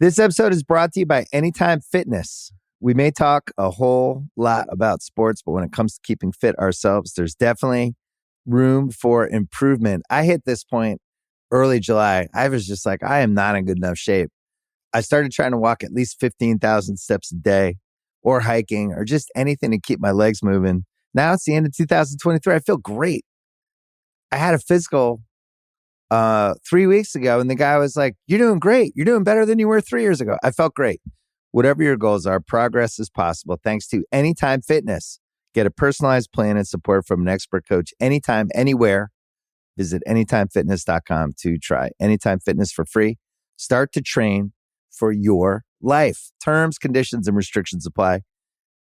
This episode is brought to you by Anytime Fitness. We may talk a whole lot about sports, but when it comes to keeping fit ourselves, there's definitely room for improvement. I hit this point early July. I was just like, I am not in good enough shape. I started trying to walk at least 15,000 steps a day or hiking or just anything to keep my legs moving. Now it's the end of 2023. I feel great. I had a physical 3 weeks ago, and the guy was like, "You're doing great. You're doing better than you were 3 years ago." I felt great. Whatever your goals are, progress is possible thanks to Anytime Fitness. Get a personalized plan and support from an expert coach anytime, anywhere. Visit anytimefitness.com to try Anytime Fitness for free. Start to train for your life. Terms, conditions, and restrictions apply.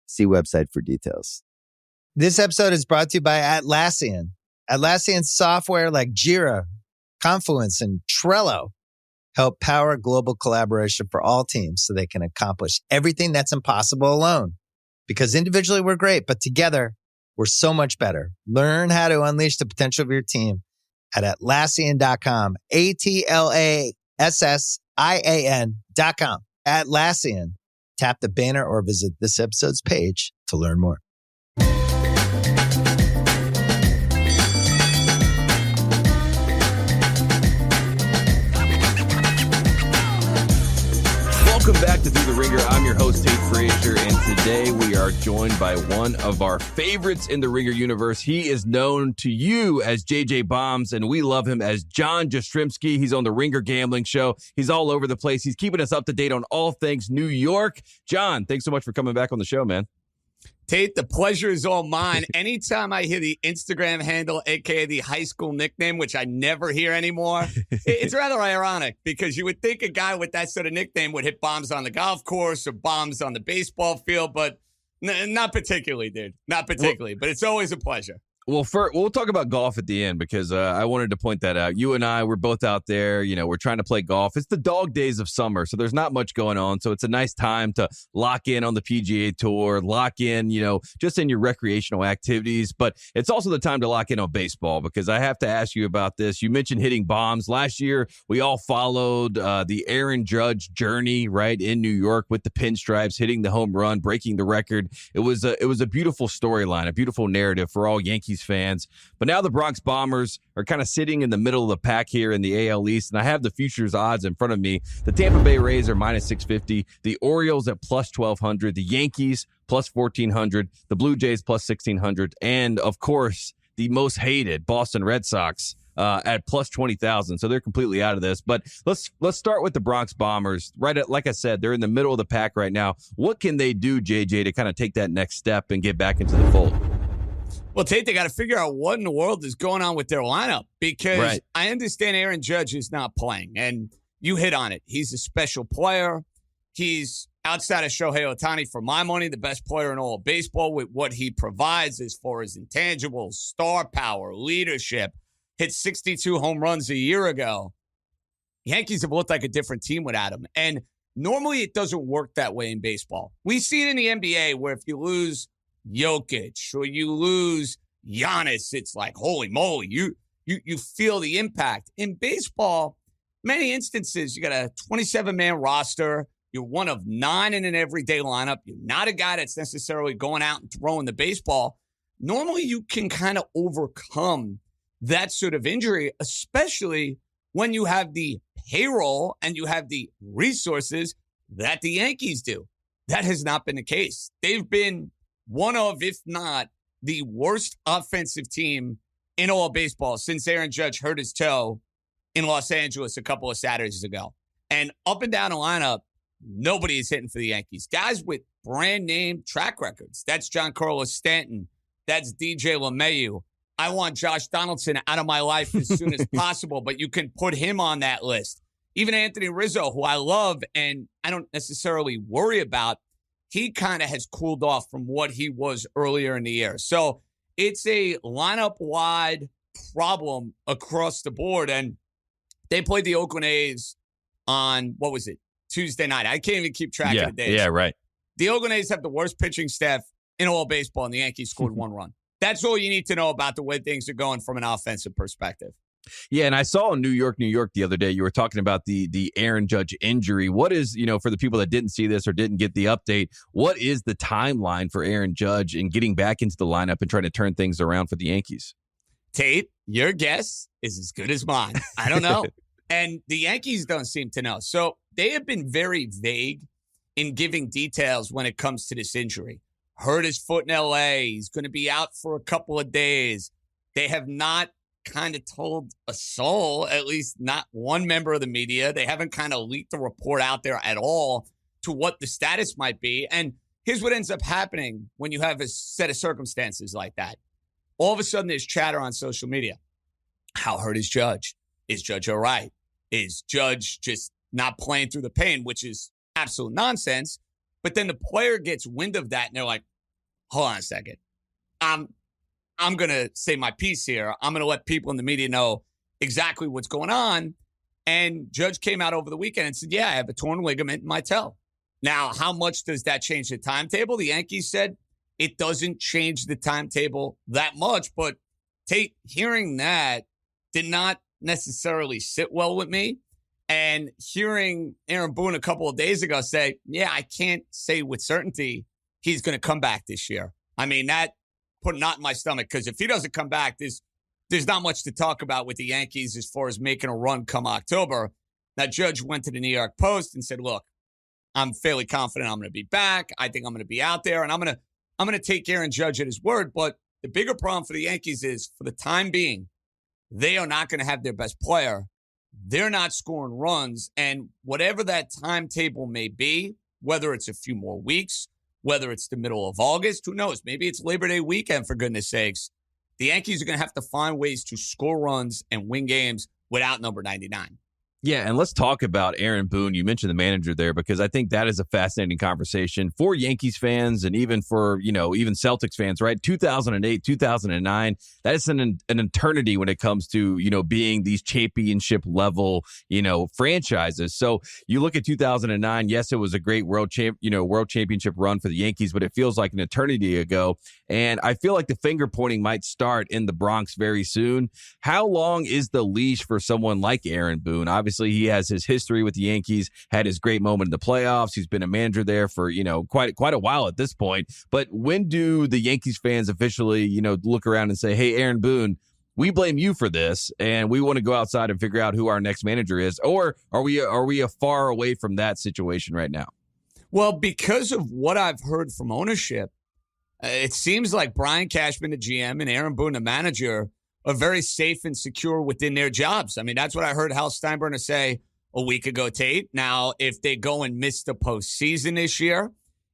See website for details. This episode is brought to you by Atlassian. Atlassian software like Jira, Confluence, and Trello help power global collaboration for all teams so they can accomplish everything that's impossible alone. Because individually we're great, but together we're so much better. Learn how to unleash the potential of your team at Atlassian.com. Atlassian.com. Atlassian. Tap the banner or visit this episode's page to learn more. Welcome back to Through the Ringer. I'm your host, Tate Frazier, and today we are joined by one of our favorites in the Ringer universe. He is known to you as JJ Bombs, and we love him as John Jastremski. He's on the Ringer Gambling Show. He's all over the place. He's keeping us up to date on all things New York. John, thanks so much for coming back on the show, man. Tate, the pleasure is all mine. Anytime I hear the Instagram handle, a.k.a. the high school nickname, which I never hear anymore, it's rather ironic because you would think a guy with that sort of nickname would hit bombs on the golf course or bombs on the baseball field, but not particularly, dude. Not particularly, but it's always a pleasure. Well, we'll talk about golf at the end because I wanted to point that out. You and I, we're both out there. You know, we're trying to play golf. It's the dog days of summer, so there's not much going on. So it's a nice time to lock in on the PGA Tour, lock in, you know, just in your recreational activities. But it's also the time to lock in on baseball because I have to ask you about this. You mentioned hitting bombs. Last year, we all followed the Aaron Judge journey, right, in New York with the pinstripes, hitting the home run, breaking the record. It was a beautiful storyline, a beautiful narrative for all Yankees fans. But now the Bronx Bombers are kind of sitting in the middle of the pack here in the AL East, and I have the futures odds in front of me. The Tampa Bay Rays are minus 650, the Orioles at plus 1,200, the Yankees plus 1,400, the Blue Jays plus 1,600, and of course, the most hated Boston Red Sox at plus 20,000. So they're completely out of this. But let's start with the Bronx Bombers. Like I said, they're in the middle of the pack right now. What can they do, JJ, to kind of take that next step and get back into the fold? Well, Tate, they got to figure out what in the world is going on with their lineup because right. I understand Aaron Judge is not playing, and you hit on it. He's a special player. He's, outside of Shohei Ohtani, for my money, the best player in all of baseball with what he provides as far as intangibles, star power, leadership. Hit 62 home runs a year ago. Yankees have looked like a different team without him, and normally it doesn't work that way in baseball. We see it in the NBA where if you lose Jokic or you lose Giannis, it's like, holy moly, you feel the impact. In baseball, many instances, you got a 27-man roster. You're one of 9 in an everyday lineup. You're not a guy that's necessarily going out and throwing the baseball. Normally, you can kind of overcome that sort of injury, especially when you have the payroll and you have the resources that the Yankees do. That has not been the case. They've been one of, if not, the worst offensive team in all of baseball since Aaron Judge hurt his toe in Los Angeles a couple of Saturdays ago. And up and down the lineup, nobody is hitting for the Yankees. Guys with brand name track records. That's Giancarlo Stanton. That's DJ LeMahieu. I want Josh Donaldson out of my life as soon as possible, but you can put him on that list. Even Anthony Rizzo, who I love and I don't necessarily worry about, he kind of has cooled off from what he was earlier in the year. So it's a lineup-wide problem across the board. And they played the Oakland A's on, what was it, Tuesday night. I can't even keep track of the days. Yeah, right. The Oakland A's have the worst pitching staff in all baseball, and the Yankees scored one run. That's all you need to know about the way things are going from an offensive perspective. Yeah, and I saw in New York the other day, you were talking about the Aaron Judge injury. What is, for the people that didn't see this or didn't get the update, what is the timeline for Aaron Judge in getting back into the lineup and trying to turn things around for the Yankees? Tate, your guess is as good as mine. I don't know. And the Yankees don't seem to know. So they have been very vague in giving details when it comes to this injury. Hurt his foot in L.A. He's going to be out for a couple of days. They have not kind of told a soul, at least not one member of the media. They haven't kind of leaked the report out there at all to what the status might be. And here's what ends up happening when you have a set of circumstances like that. All of a sudden, there's chatter on social media. How hurt is Judge? Is Judge all right? Is Judge just not playing through the pain, which is absolute nonsense? But then the player gets wind of that, and they're like, hold on a second. I'm going to say my piece here. I'm going to let people in the media know exactly what's going on. And Judge came out over the weekend and said, yeah, I have a torn ligament in my toe. Now, how much does that change the timetable? The Yankees said it doesn't change the timetable that much. But Tate, hearing that did not necessarily sit well with me. And hearing Aaron Boone a couple of days ago say, yeah, I can't say with certainty he's going to come back this year. I mean, that put a knot in my stomach, because if he doesn't come back, there's not much to talk about with the Yankees as far as making a run come October. Now, Judge went to the New York Post and said, look, I'm fairly confident I'm going to be back. I think I'm going to be out there, and I'm going to take Aaron Judge at his word. But the bigger problem for the Yankees is, for the time being, they are not going to have their best player. They're not scoring runs, and whatever that timetable may be, whether it's a few more weeks, whether it's the middle of August, who knows? Maybe it's Labor Day weekend, for goodness sakes. The Yankees are going to have to find ways to score runs and win games without number 99. Yeah, and let's talk about Aaron Boone. You mentioned the manager there, because I think that is a fascinating conversation for Yankees fans and even for, even Celtics fans, right? 2008, 2009, that is an eternity when it comes to, being these championship level, franchises. So you look at 2009, yes, it was a great world championship run for the Yankees, but it feels like an eternity ago. And I feel like the finger pointing might start in the Bronx very soon. How long is the leash for someone like Aaron Boone? Obviously, he has his history with the Yankees, had his great moment in the playoffs. He's been a manager there for, quite a while at this point. But when do the Yankees fans officially, look around and say, hey, Aaron Boone, we blame you for this, and we want to go outside and figure out who our next manager is? Or are we far away from that situation right now? Well, because of what I've heard from ownership, it seems like Brian Cashman, the GM, and Aaron Boone, the manager, are very safe and secure within their jobs. I mean, that's what I heard Hal Steinbrenner say a week ago, Tate. Now, if they go and miss the postseason this year,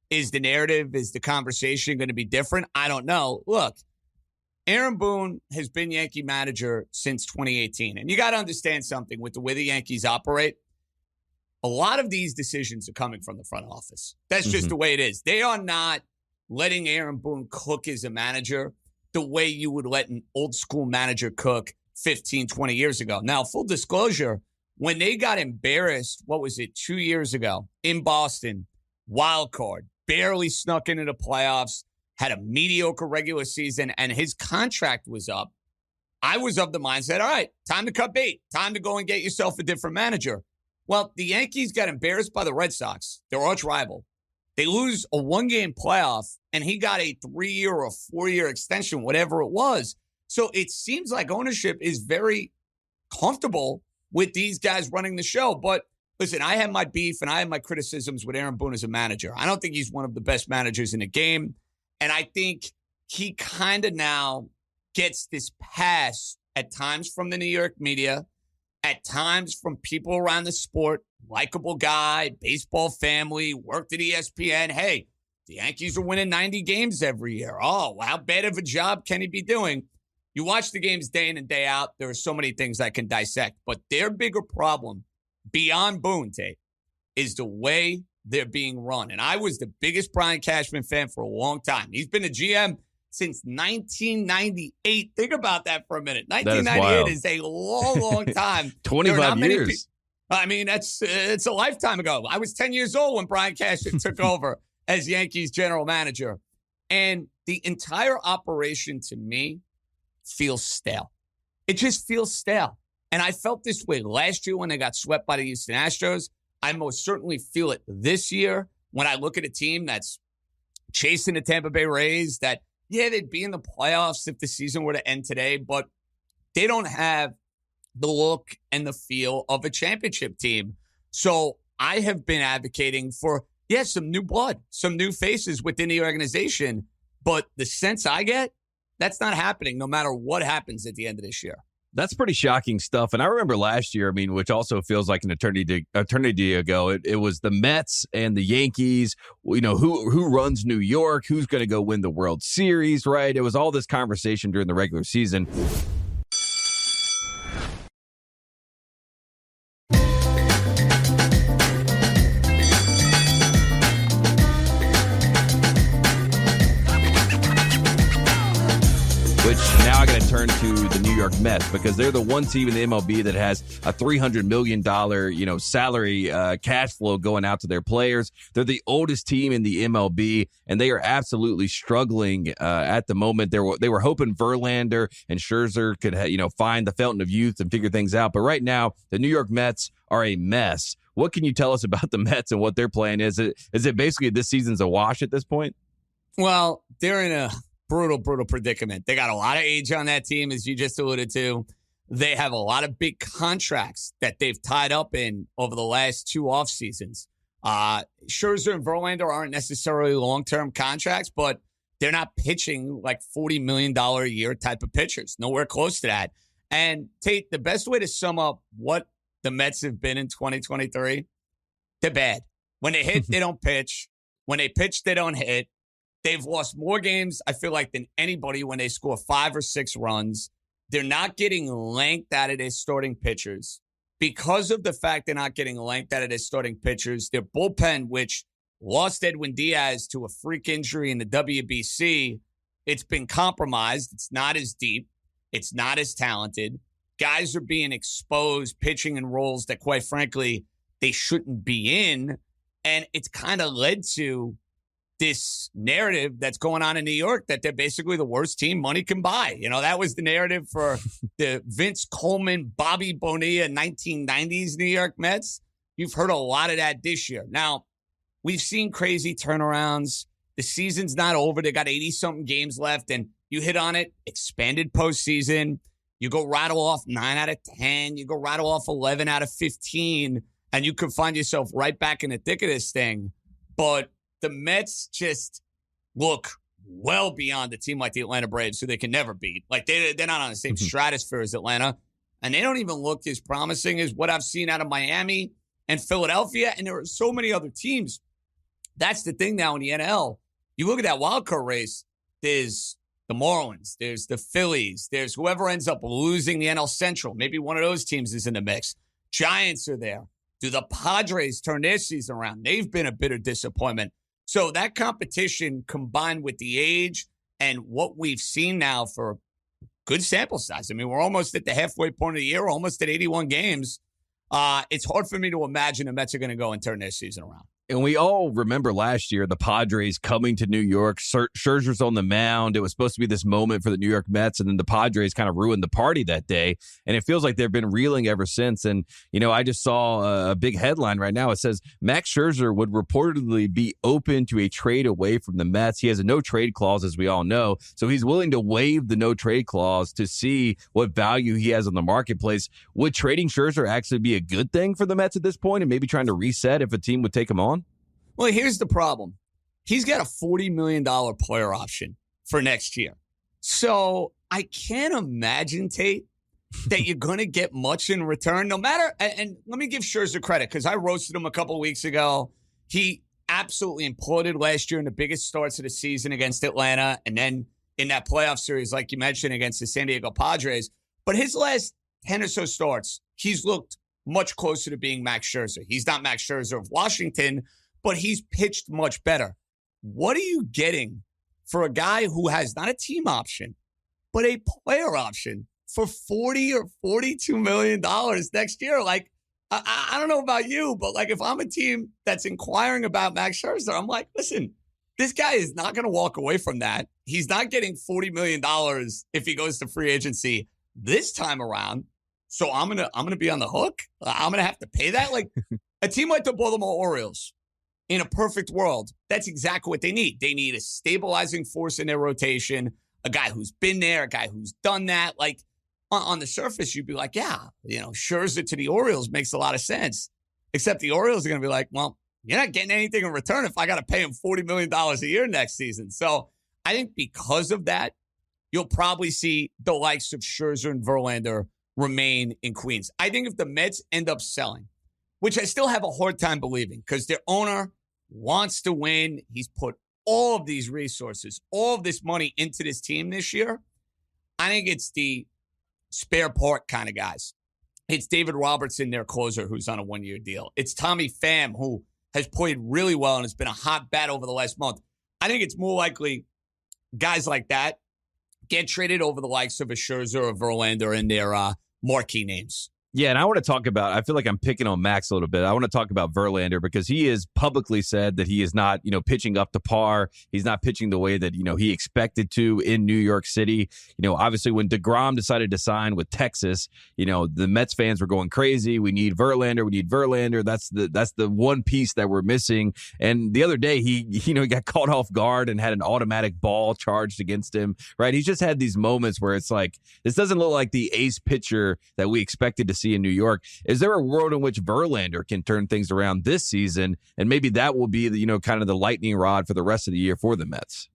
is the conversation going to be different? I don't know. Look, Aaron Boone has been Yankee manager since 2018. And you got to understand something with the way the Yankees operate. A lot of these decisions are coming from the front office. That's just the way it is. They are not letting Aaron Boone cook as a manager the way you would let an old school manager cook 15, 20 years ago. Now, full disclosure, when they got embarrassed, 2 years ago in Boston, wild card, barely snuck into the playoffs, had a mediocre regular season, and his contract was up, I was of the mindset, all right, time to cut bait, time to go and get yourself a different manager. Well, the Yankees got embarrassed by the Red Sox, their arch rival. They lose a one-game playoff, and he got a 3-year or 4-year extension, whatever it was. So it seems like ownership is very comfortable with these guys running the show. But listen, I have my beef and I have my criticisms with Aaron Boone as a manager. I don't think he's one of the best managers in the game. And I think he kind of now gets this pass at times from the New York media, at times from people around the sport. Likeable guy, baseball family, worked at ESPN. Hey, the Yankees are winning 90 games every year. Oh, how bad of a job can he be doing? You watch the games day in and day out. There are so many things I can dissect. But their bigger problem, beyond Boone, Tate, is the way they're being run. And I was the biggest Brian Cashman fan for a long time. He's been a GM since 1998. Think about that for a minute. 1998 is a long, long time. 25 years. I mean, it's a lifetime ago. I was 10 years old when Brian Cashman took over as Yankees general manager. And the entire operation, to me, feels stale. It just feels stale. And I felt this way last year when they got swept by the Houston Astros. I most certainly feel it this year when I look at a team that's chasing the Tampa Bay Rays that, yeah, they'd be in the playoffs if the season were to end today, but they don't have the look and the feel of a championship team. So I have been advocating for, some new blood, some new faces within the organization. But the sense I get, that's not happening no matter what happens at the end of this year. That's pretty shocking stuff. And I remember last year, which also feels like an eternity ago, it was the Mets and the Yankees, who runs New York, who's going to go win the World Series, right? It was all this conversation during the regular season. Now I got to turn to the New York Mets because they're the one team in the MLB that has a $300 million, salary cash flow going out to their players. They're the oldest team in the MLB, and they are absolutely struggling at the moment. They were hoping Verlander and Scherzer could, find the fountain of youth and figure things out. But right now, the New York Mets are a mess. What can you tell us about the Mets and what their plan is? Is it basically this season's a wash at this point? Well, they're in a brutal predicament. They got a lot of age on that team, as you just alluded to. They have a lot of big contracts that they've tied up in over the last 2 off seasons. Scherzer and Verlander aren't necessarily long-term contracts, but they're not pitching like $40 million a year type of pitchers. Nowhere close to that. And Tate, the best way to sum up what the Mets have been in 2023, they're bad. When they hit, they don't pitch. When they pitch, they don't hit. They've lost more games, I feel like, than anybody when they score 5 or 6 runs. They're not getting length out of their starting pitchers. Because of the fact they're not getting length out of their starting pitchers, their bullpen, which lost Edwin Diaz to a freak injury in the WBC, it's been compromised. It's not as deep. It's not as talented. Guys are being exposed, pitching in roles that, quite frankly, they shouldn't be in. And it's kind of led to this narrative that's going on in New York that they're basically the worst team money can buy. That was the narrative for the Vince Coleman, Bobby Bonilla 1990s New York Mets. You've heard a lot of that this year. Now, we've seen crazy turnarounds. The season's not over. They got 80-something games left, and you hit on it, expanded postseason. You go rattle off 9 out of 10. You go rattle off 11 out of 15, and you could find yourself right back in the thick of this thing. But the Mets just look well beyond a team like the Atlanta Braves, who they can never beat. Like, they're not on the same stratosphere as Atlanta, and they don't even look as promising as what I've seen out of Miami and Philadelphia, and there are so many other teams. That's the thing now in the NL. You look at that wild card race, there's the Marlins, there's the Phillies, there's whoever ends up losing the NL Central. Maybe one of those teams is in the mix. Giants are there. Do the Padres turn their season around? They've been a bitter disappointment. So that competition combined with the age and what we've seen now for good sample size. We're almost at the halfway point of the year, almost at 81 games. It's hard for me to imagine the Mets are going to go and turn their season around. And we all remember last year, the Padres coming to New York. Scherzer's on the mound. It was supposed to be this moment for the New York Mets, and then the Padres kind of ruined the party that day. And it feels like they've been reeling ever since. And, I just saw a big headline right now. It says Max Scherzer would reportedly be open to a trade away from the Mets. He has a no-trade clause, as we all know. So he's willing to waive the no-trade clause to see what value he has on the marketplace. Would trading Scherzer actually be a good thing for the Mets at this point and maybe trying to reset if a team would take him on? Well, here's the problem. He's got a $40 million player option for next year. So I can't imagine, Tate, that you're going to get much in return, no matter. And let me give Scherzer credit, because I roasted him a couple of weeks ago. He absolutely imploded last year in the biggest starts of the season against Atlanta, and then in that playoff series, like you mentioned, against the San Diego Padres. But his last 10 or so starts, he's looked much closer to being Max Scherzer. He's not Max Scherzer of Washington, but he's pitched much better. What are you getting for a guy who has not a team option, but a player option for $40 or $42 million next year? Like, I don't know about you, but like, if I'm a team that's inquiring about Max Scherzer, I'm like, listen, this guy is not going to walk away from that. He's not getting $40 million if he goes to free agency this time around. So I'm gonna be on the hook. I'm gonna have to pay that. Like a team like the Baltimore Orioles, in a perfect world, that's exactly what they need. They need a stabilizing force in their rotation, a guy who's been there, a guy who's done that. Like on the surface, you'd be like, yeah, Scherzer to the Orioles makes a lot of sense. Except the Orioles are gonna be like, well, you're not getting anything in return if I got to pay him $40 million a year next season. So I think because of that, you'll probably see the likes of Scherzer and Verlander remain in Queens. I think if the Mets end up selling, which I still have a hard time believing because their owner wants to win. He's put all of these resources, all of this money into this team this year. I think it's the spare part kind of guys. It's David Robertson, their closer, who's on a one-year deal. It's Tommy Pham, who has played really well and has been a hot bat over the last month. I think it's more likely guys like that get traded over the likes of a Scherzer or Verlander and their marquee names. Yeah, and I want to talk about, I feel like I'm picking on Max a little bit. I want to talk about Verlander because he has publicly said that he is not, pitching up to par. He's not pitching the way that, he expected to in New York City. Obviously when DeGrom decided to sign with Texas, the Mets fans were going crazy. We need Verlander. That's the one piece that we're missing. And the other day he got caught off guard and had an automatic ball charged against him, right? He's just had these moments where it's like, this doesn't look like the ace pitcher that we expected to see in New York. Is there a world in which Verlander can turn things around this season, and maybe that will be the kind of the lightning rod for the rest of the year for the Mets?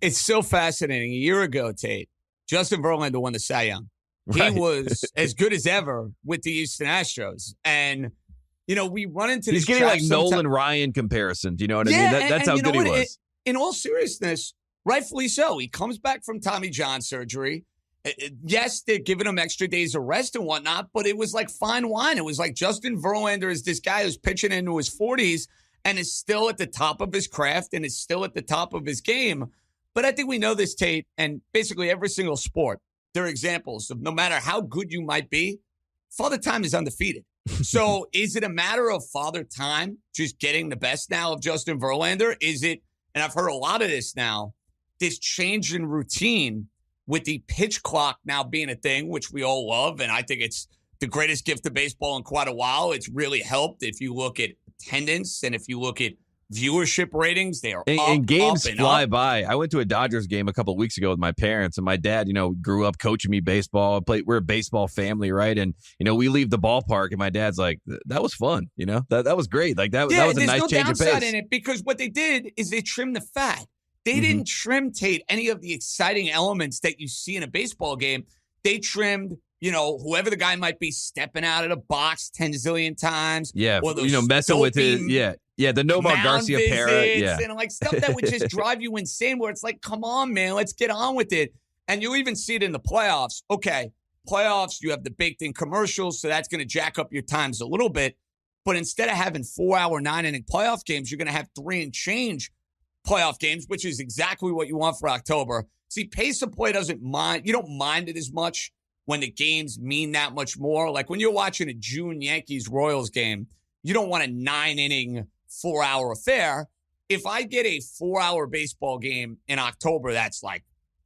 It's so fascinating. A year ago, Tate, Justin Verlander won the Cy Young. Right. He was as good as ever with the Houston Astros, and we run into this. He's getting like Nolan Ryan comparisons. You know what I mean? That's how good he was. In all seriousness, rightfully so. He comes back from Tommy John surgery. Yes, they're giving him extra days of rest and whatnot, but it was like fine wine. It was like Justin Verlander is this guy who's pitching into his 40s and is still at the top of his craft and is still at the top of his game. But I think we know this, Tate, and basically every single sport, there are examples of no matter how good you might be, Father Time is undefeated. So is it a matter of Father Time just getting the best now of Justin Verlander? Is it, and I've heard a lot of this now, this change in routine with the pitch clock now being a thing, which we all love, and I think it's the greatest gift to baseball in quite a while. It's really helped if you look at attendance and if you look at viewership ratings. They are and games fly by. I went to a Dodgers game a couple of weeks ago with my parents, and my dad, grew up coaching me baseball. We're a baseball family, right? And we leave the ballpark, and my dad's like, "That was fun, that was great. Like that was a nice change of pace." There's no downside in it because what they did is they trimmed the fat. They didn't trim, Tate, any of the exciting elements that you see in a baseball game. They trimmed, whoever the guy might be stepping out of the box 10 zillion times. Yeah, or messing with his, the Nomar Garcia parrot. Yeah. And like stuff that would just drive you insane where it's like, come on, man, let's get on with it. And you'll even see it in the playoffs. Okay, playoffs, you have the baked-in commercials, so that's going to jack up your times a little bit. But instead of having 4-hour, 9-inning playoff games, you're going to have 3 and change playoff games, which is exactly what you want for October. See, pace of play doesn't mind. You don't mind it as much when the games mean that much more. Like when you're watching a June Yankees-Royals game, you don't want a 9-inning, 4-hour affair. If I get a 4-hour baseball game in October, that's like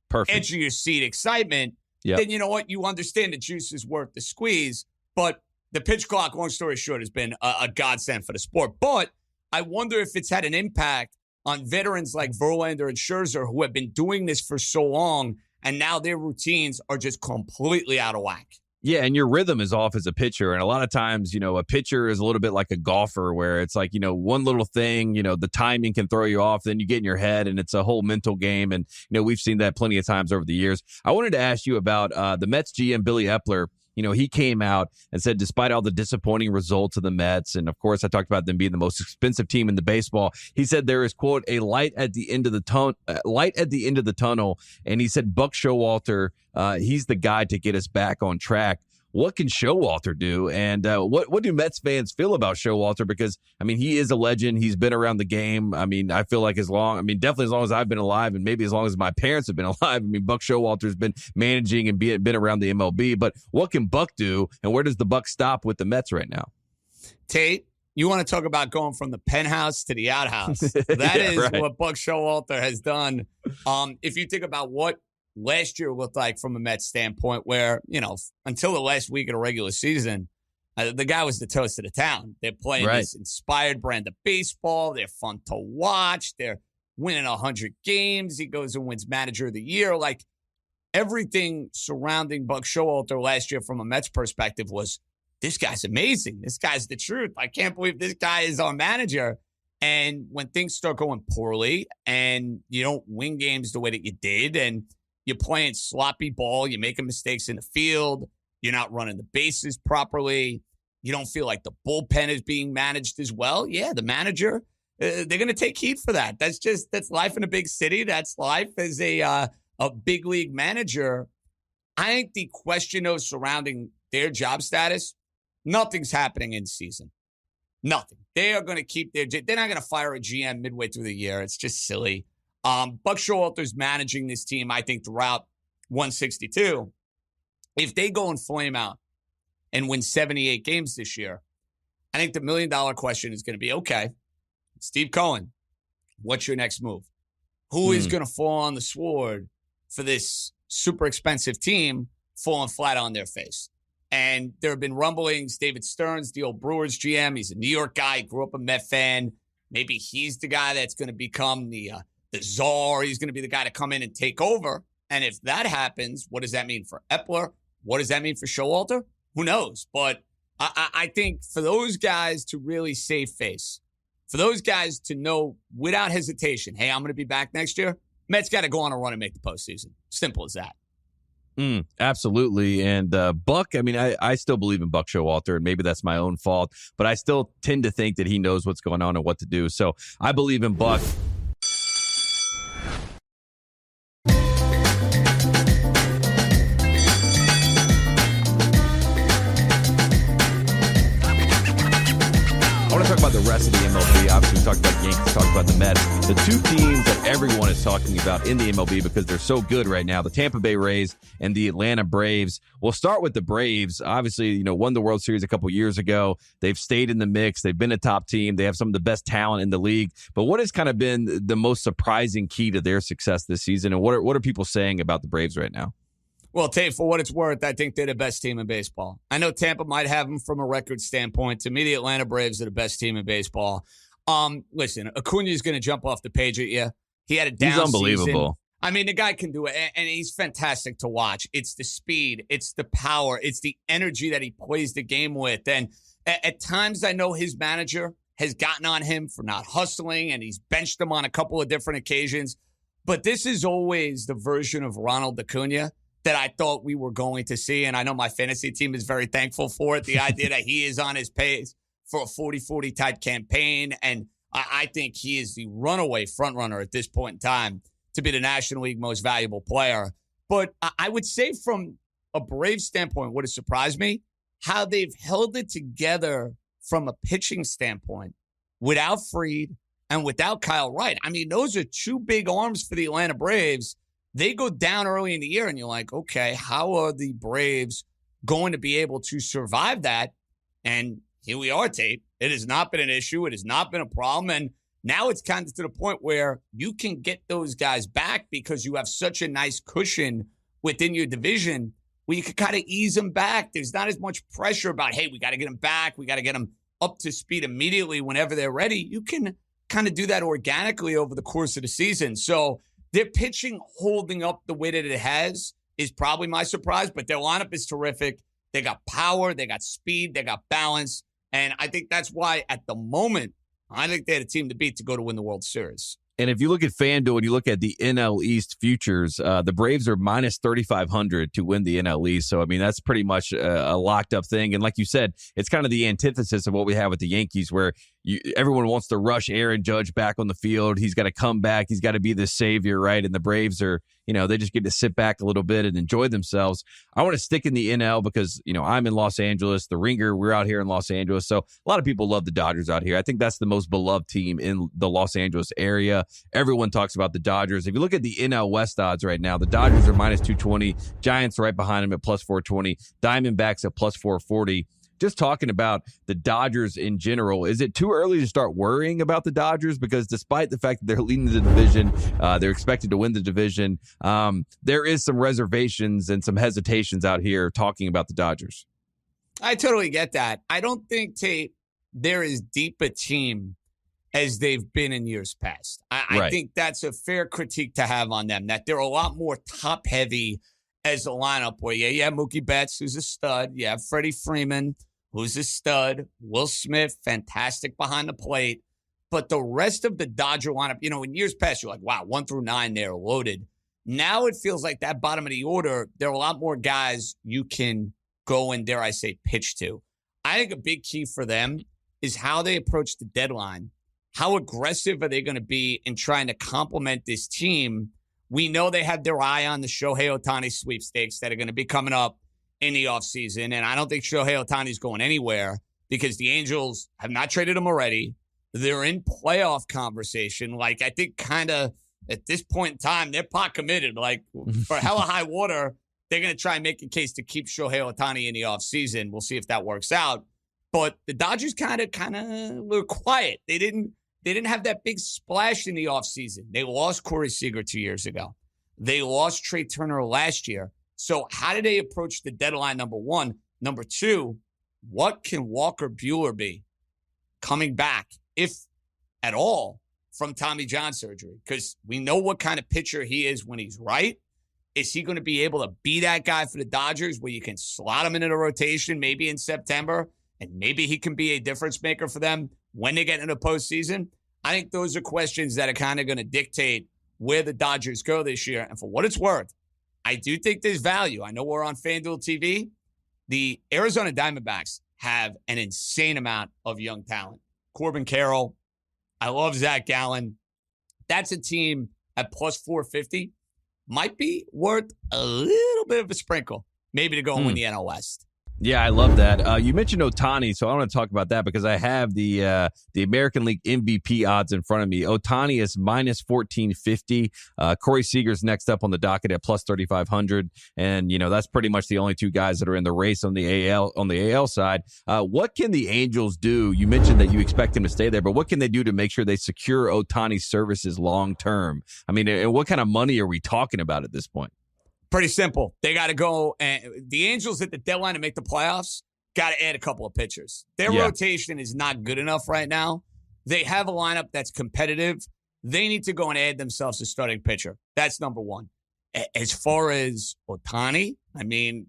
perfect, edge of your seat excitement. Yep. Then you know what? You understand the juice is worth the squeeze. But the pitch clock, long story short, has been a godsend for the sport. But I wonder if it's had an impact on veterans like Verlander and Scherzer who have been doing this for so long, and now their routines are just completely out of whack. Yeah, and your rhythm is off as a pitcher. And a lot of times, a pitcher is a little bit like a golfer where it's like, one little thing, the timing can throw you off. Then you get in your head and it's a whole mental game. And, we've seen that plenty of times over the years. I wanted to ask you about the Mets GM, Billy Epler. He came out and said, despite all the disappointing results of the Mets, and of course, I talked about them being the most expensive team in the baseball. He said there is, quote, a light at the end of the tunnel. And he said, Buck Showalter, he's the guy to get us back on track. What can Showalter do? And what do Mets fans feel about Showalter? Because, he is a legend. He's been around the game. I feel like definitely as long as I've been alive and maybe as long as my parents have been alive. Buck Showalter's been managing and been around the MLB. But what can Buck do? And where does the buck stop with the Mets right now? Tate, you want to talk about going from the penthouse to the outhouse. That is right. What Buck Showalter has done. If you think about what last year looked like from a Mets standpoint where, until the last week of the regular season, the guy was the toast of the town. They're playing this inspired brand of baseball. They're fun to watch. They're winning 100 games. He goes and wins Manager of the Year. Like, everything surrounding Buck Showalter last year from a Mets perspective was, this guy's amazing. This guy's the truth. I can't believe this guy is our manager. And when things start going poorly and you don't win games the way that you did and you're playing sloppy ball, you're making mistakes in the field, you're not running the bases properly, you don't feel like the bullpen is being managed as well. Yeah, the manager, they're going to take heat for that. That's life in a big city. That's life as a big league manager. I think the question, though, surrounding their job status, nothing's happening in season. Nothing. They are going to keep they're not going to fire a GM midway through the year. It's just silly. Buck Showalter's managing this team, I think, throughout 162. If they go and flame out and win 78 games this year, I think the $1 million question is going to be, okay, Steve Cohen, what's your next move? Who is going to fall on the sword for this super expensive team falling flat on their face? And there have been rumblings. David Stearns, the old Brewers GM, he's a New York guy, grew up a Met fan. Maybe he's the guy that's going to become the czar. He's going to be the guy to come in and take over. And if that happens, what does that mean for Epler? What does that mean for Showalter? Who knows? But I think for those guys to really save face, for those guys to know without hesitation, hey, I'm going to be back next year, Mets got to go on a run and make the postseason. Simple as that. Absolutely. And Buck, I mean, I still believe in Buck Showalter, and maybe that's my own fault, but I still tend to think that he knows what's going on and what to do. So I believe in Buck. I want to talk about the rest of the MLB. Obviously, we talked about the Yankees, talked about the Mets. The two teams that everyone is talking about in the MLB because they're so good right now, the Tampa Bay Rays and the Atlanta Braves. We'll start with the Braves. Obviously, won the World Series a couple years ago. They've stayed in the mix. They've been a top team. They have some of the best talent in the league. But what has kind of been the most surprising key to their success this season? And what are people saying about the Braves right now? Well, Tate, for what it's worth, I think they're the best team in baseball. I know Tampa might have them from a record standpoint. To me, the Atlanta Braves are the best team in baseball. Listen, Acuna is going to jump off the page at you. He had a down season. He's unbelievable. I mean, the guy can do it, and he's fantastic to watch. It's the speed. It's the power. It's the energy that he plays the game with. And at times, I know his manager has gotten on him for not hustling, and he's benched him on a couple of different occasions. But this is always the version of Ronald Acuna that I thought we were going to see. And I know my fantasy team is very thankful for it. The idea that he is on his pace for a 40-40 type campaign. And I think he is the runaway frontrunner at this point in time to be the National League most valuable player. But I would say from a Braves standpoint, what has surprised me, how they've held it together from a pitching standpoint without Fried and without Kyle Wright. I mean, those are two big arms for the Atlanta Braves. They go down early in the year, and you're like, okay, how are the Braves going to be able to survive that? And here we are, Tate. It has not been an issue. It has not been a problem. And now it's kind of to the point where you can get those guys back because you have such a nice cushion within your division where you can kind of ease them back. There's not as much pressure about, hey, we got to get them back. We got to get them up to speed immediately whenever they're ready. You can kind of do that organically over the course of the season. So their pitching holding up the way that it has is probably my surprise, but their lineup is terrific. They got power, they got speed, they got balance. And I think that's why at the moment, I think they're the team to beat to go to win the World Series. And if you look at FanDuel and you look at the NL East futures, the Braves are minus 3,500 to win the NL East. So, I mean, that's pretty much a locked up thing. And like you said, it's kind of the antithesis of what we have with the Yankees, where everyone wants to rush Aaron Judge back on the field. He's got to come back. He's got to be the savior, right? And the Braves are, they just get to sit back a little bit and enjoy themselves. I want to stick in the NL because, I'm in Los Angeles. The Ringer, we're out here in Los Angeles. So a lot of people love the Dodgers out here. I think that's the most beloved team in the Los Angeles area. Everyone talks about the Dodgers. If you look at the NL West odds right now, the Dodgers are minus 220. Giants are right behind them at plus 420. Diamondbacks at plus 440. just talking about the Dodgers in general, is it too early to start worrying about the Dodgers? Because despite the fact that they're leading the division, they're expected to win the division, there is some reservations and some hesitations out here talking about the Dodgers. I totally get that. I don't think, Tate, they're as deep a team as they've been in years past. I think that's a fair critique to have on them, that they're a lot more top-heavy as a lineup where, you have Mookie Betts, who's a stud. You have Freddie Freeman, who's a stud. Will Smith, fantastic behind the plate. But the rest of the Dodger lineup, in years past, you're like, wow, 1 through 9, they're loaded. Now it feels like that bottom of the order, there are a lot more guys you can go and, dare I say, pitch to. I think a big key for them is how they approach the deadline. How aggressive are they going to be in trying to complement this team? We know they have their eye on the Shohei Ohtani sweepstakes that are going to be coming up in the offseason, and I don't think Shohei Ohtani is going anywhere because the Angels have not traded him already. They're in playoff conversation. I think kind of at this point in time, they're pot committed. For hella high water, they're going to try and make a case to keep Shohei Ohtani in the offseason. We'll see if that works out. But the Dodgers kind of were quiet. They didn't have that big splash in the offseason. They lost Corey Seager 2 years ago. They lost Trey Turner last year. So how do they approach the deadline, number one? Number two, what can Walker Buehler be coming back, if at all, from Tommy John surgery? Because we know what kind of pitcher he is when he's right. Is he going to be able to be that guy for the Dodgers where you can slot him into the rotation maybe in September, and maybe he can be a difference maker for them when they get into the postseason? I think those are questions that are kind of going to dictate where the Dodgers go this year. And for what it's worth, I do think there's value. I know we're on FanDuel TV. The Arizona Diamondbacks have an insane amount of young talent. Corbin Carroll. I love Zach Gallen. That's a team at plus 450. Might be worth a little bit of a sprinkle, maybe to go and win the NL West. Yeah, I love that. You mentioned Ohtani, so I want to talk about that because I have the American League MVP odds in front of me. Ohtani is minus 1450. Corey Seager's next up on the docket at plus 3500, and that's pretty much the only two guys that are in the race on the AL side. What can the Angels do? You mentioned that you expect him to stay there, but what can they do to make sure they secure Ohtani's services long term? I mean, and what kind of money are we talking about at this point? Pretty simple. They got to go. The Angels at the deadline to make the playoffs got to add a couple of pitchers. Their rotation is not good enough right now. They have a lineup that's competitive. They need to go and add themselves a starting pitcher. That's number one. As far as Ohtani, I mean,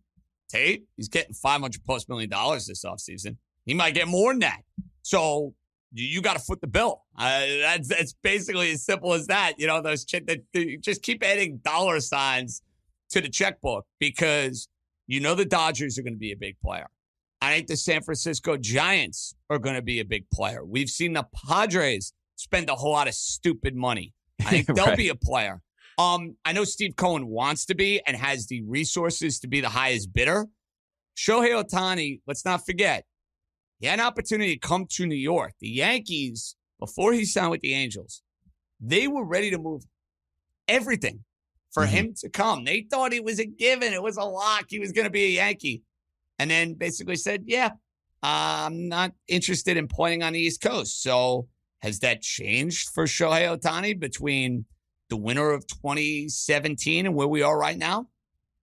Tate, he's getting $500+ million this offseason. He might get more than that. So you got to foot the bill. That's basically as simple as that. Those just keep adding dollar signs to the checkbook because the Dodgers are going to be a big player. I think the San Francisco Giants are going to be a big player. We've seen the Padres spend a whole lot of stupid money. I think they'll be a player. I know Steve Cohen wants to be and has the resources to be the highest bidder. Shohei Ohtani, let's not forget, he had an opportunity to come to New York. The Yankees, before he signed with the Angels, they were ready to move everything for him to come. They thought it was a given. It was a lock. He was going to be a Yankee. And then basically said, I'm not interested in playing on the East Coast. So has that changed for Shohei Ohtani between the winter of 2017 and where we are right now?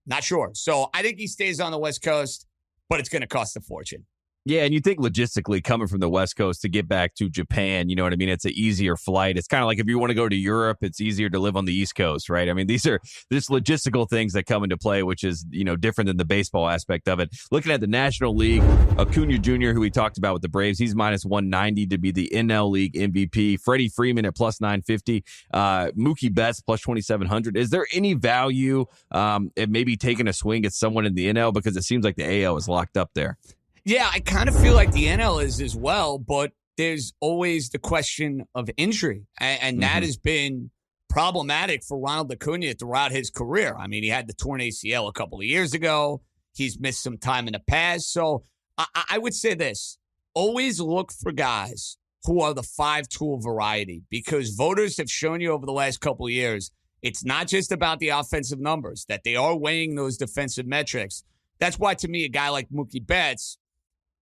Not sure. So I think he stays on the West Coast, but it's going to cost a fortune. Yeah, and you think logistically coming from the West Coast to get back to Japan, you know what I mean? It's an easier flight. It's kind of like if you want to go to Europe, it's easier to live on the East Coast, right? I mean, these are just logistical things that come into play, which is, different than the baseball aspect of it. Looking at the National League, Acuna Jr., who we talked about with the Braves, he's minus 190 to be the NL League MVP. Freddie Freeman at plus 950. Mookie Betts plus 2,700. Is there any value at maybe taking a swing at someone in the NL? Because it seems like the AL is locked up there. Yeah, I kind of feel like the NL is as well, but there's always the question of injury. And that has been problematic for Ronald Acuna throughout his career. I mean, he had the torn ACL a couple of years ago. He's missed some time in the past. So I would say this. Always look for guys who are the 5-tool variety because voters have shown you over the last couple of years, it's not just about the offensive numbers, that they are weighing those defensive metrics. That's why, to me, a guy like Mookie Betts,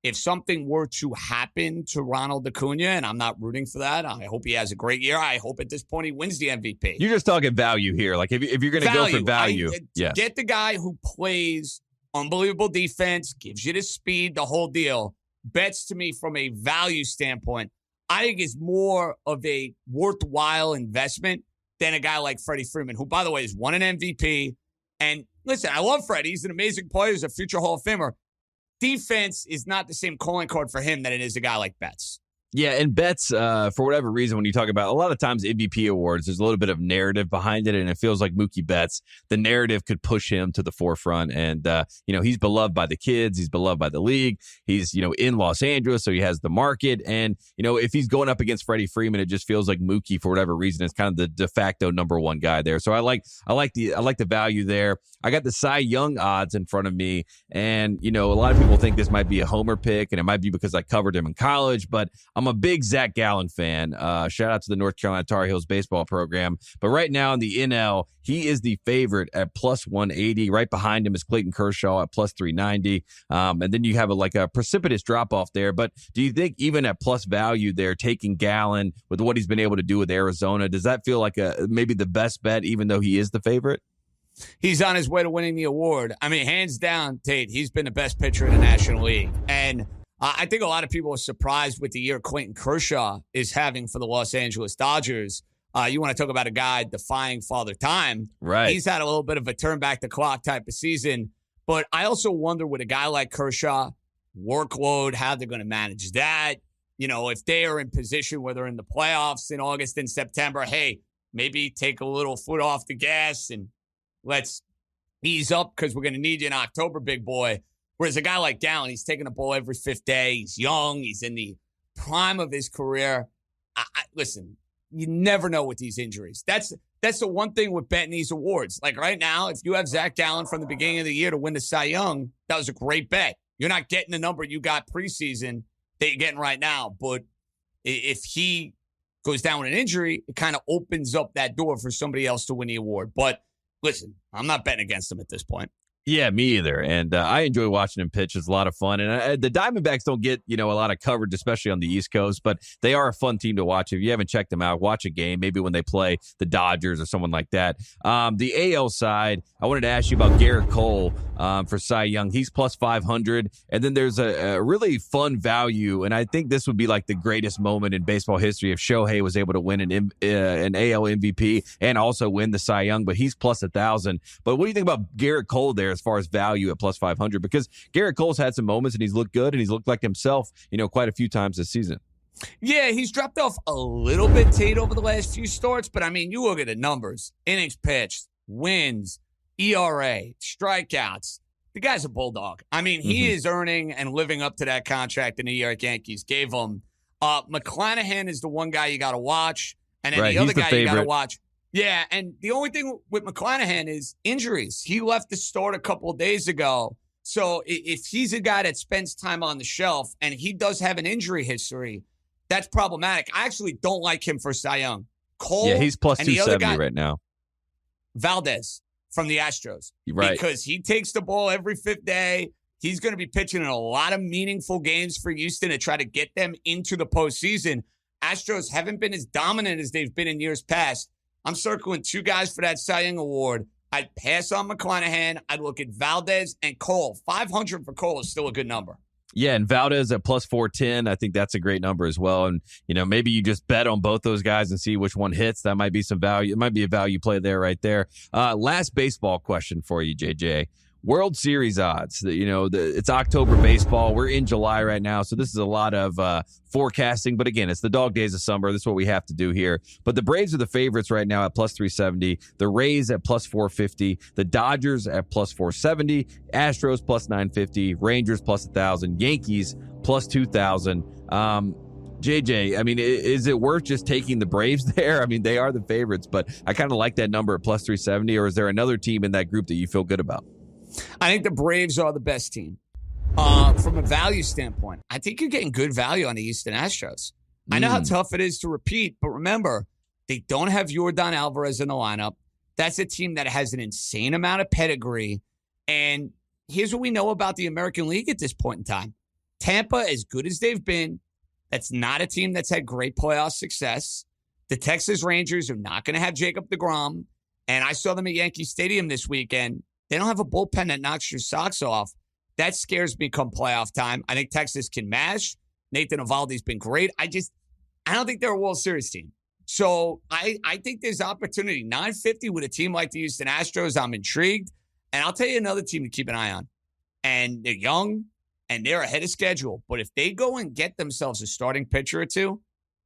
if something were to happen to Ronald Acuna, and I'm not rooting for that, I hope he has a great year. I hope at this point he wins the MVP. You're just talking value here. Like if you're going to go for value, yes. Get the guy who plays unbelievable defense, gives you the speed, the whole deal. Betts to me from a value standpoint, I think is more of a worthwhile investment than a guy like Freddie Freeman, who, by the way, has won an MVP. And listen, I love Freddie. He's an amazing player. He's a future Hall of Famer. Defense is not the same calling card for him than it is a guy like Betts. Yeah, and Betts, for whatever reason, when you talk about a lot of times MVP awards, there's a little bit of narrative behind it, and it feels like Mookie Betts, the narrative could push him to the forefront. And, he's beloved by the kids. He's beloved by the league. He's, in Los Angeles, so he has the market. And, if he's going up against Freddie Freeman, it just feels like Mookie, for whatever reason, is kind of the de facto number one guy there. So I like the value there. I got the Cy Young odds in front of me, and, a lot of people think this might be a homer pick, and it might be because I covered him in college, but I'm a big Zach Gallen fan. Shout out to the North Carolina Tar Heels baseball program. But right now in the NL, he is the favorite at plus 180. Right behind him is Clayton Kershaw at plus 390. And then you have a precipitous drop-off there. But do you think even at plus value there, taking Gallen with what he's been able to do with Arizona, does that feel like maybe the best bet, even though he is the favorite? He's on his way to winning the award. I mean, hands down, Tate, he's been the best pitcher in the National League. And I think a lot of people are surprised with the year Clayton Kershaw is having for the Los Angeles Dodgers. You want to talk about a guy defying father time. Right. He's had a little bit of a turn back the clock type of season. But I also wonder with a guy like Kershaw, workload, how they're going to manage that. If they are in position where they're in the playoffs in August and September, hey, maybe take a little foot off the gas and let's ease up because we're going to need you in October, big boy. Whereas a guy like Gallen, he's taking the ball every fifth day. He's young. He's in the prime of his career. Listen, you never know with these injuries. That's the one thing with betting these awards. Like right now, if you have Zach Gallen from the beginning of the year to win the Cy Young, that was a great bet. You're not getting the number you got preseason that you're getting right now. But if he goes down with an injury, it kind of opens up that door for somebody else to win the award. But listen, I'm not betting against him at this point. Yeah, me either. And I enjoy watching him pitch. It's a lot of fun. And the Diamondbacks don't get, a lot of coverage, especially on the East Coast, but they are a fun team to watch. If you haven't checked them out, watch a game, maybe when they play the Dodgers or someone like that. The AL side, I wanted to ask you about Garrett Cole for Cy Young. He's plus 500. And then there's a really fun value, and I think this would be like the greatest moment in baseball history if Shohei was able to win an AL MVP and also win the Cy Young, but he's plus 1,000. But what do you think about Garrett Cole there as far as value at plus 500? Because Garrett Cole's had some moments and he's looked good and he's looked like himself, quite a few times this season. Yeah, he's dropped off a little bit, Tate, over the last few starts. But, I mean, you look at the numbers. Innings pitched, wins, ERA, strikeouts. The guy's a bulldog. I mean, he is earning and living up to that contract the New York Yankees gave him. McClanahan is the one guy you got to watch. And then the other guy you got to watch. Yeah, and the only thing with McClanahan is injuries. He left the start a couple of days ago. So if he's a guy that spends time on the shelf and he does have an injury history, that's problematic. I actually don't like him for Cy Young. Cole, yeah, he's plus and 270 right now. Valdez from the Astros. Right. Because he takes the ball every fifth day. He's going to be pitching in a lot of meaningful games for Houston to try to get them into the postseason. Astros haven't been as dominant as they've been in years past. I'm circling two guys for that Cy Young Award. I'd pass on McClanahan. I'd look at Valdez and Cole. 500 for Cole is still a good number. Yeah, and Valdez at plus 410, I think that's a great number as well. And, maybe you just bet on both those guys and see which one hits. That might be some value. It might be a value play there right there. Last baseball question for you, JJ. World Series odds. It's October baseball. We're in July right now, so this is a lot of forecasting. But again, it's the dog days of summer. This is what we have to do here. But the Braves are the favorites right now at plus 370. The Rays at plus 450. The Dodgers at plus 470. Astros plus 950. Rangers plus 1,000. Yankees plus 2,000. JJ, I mean, is it worth just taking the Braves there? I mean, they are the favorites, but I kind of like that number at plus 370. Or is there another team in that group that you feel good about? I think the Braves are the best team. From a value standpoint, I think you're getting good value on the Houston Astros. I know how tough it is to repeat, but remember, they don't have Yordan Alvarez in the lineup. That's a team that has an insane amount of pedigree. And here's what we know about the American League at this point in time. Tampa, as good as they've been, that's not a team that's had great playoff success. The Texas Rangers are not going to have Jacob deGrom. And I saw them at Yankee Stadium this weekend. They don't have a bullpen that knocks your socks off. That scares me come playoff time. I think Texas can mash. Nathan Eovaldi's been great. I don't think they're a World Series team. So I think there's opportunity. 950 with a team like the Houston Astros, I'm intrigued. And I'll tell you another team to keep an eye on. And they're young, and they're ahead of schedule. But if they go and get themselves a starting pitcher or two,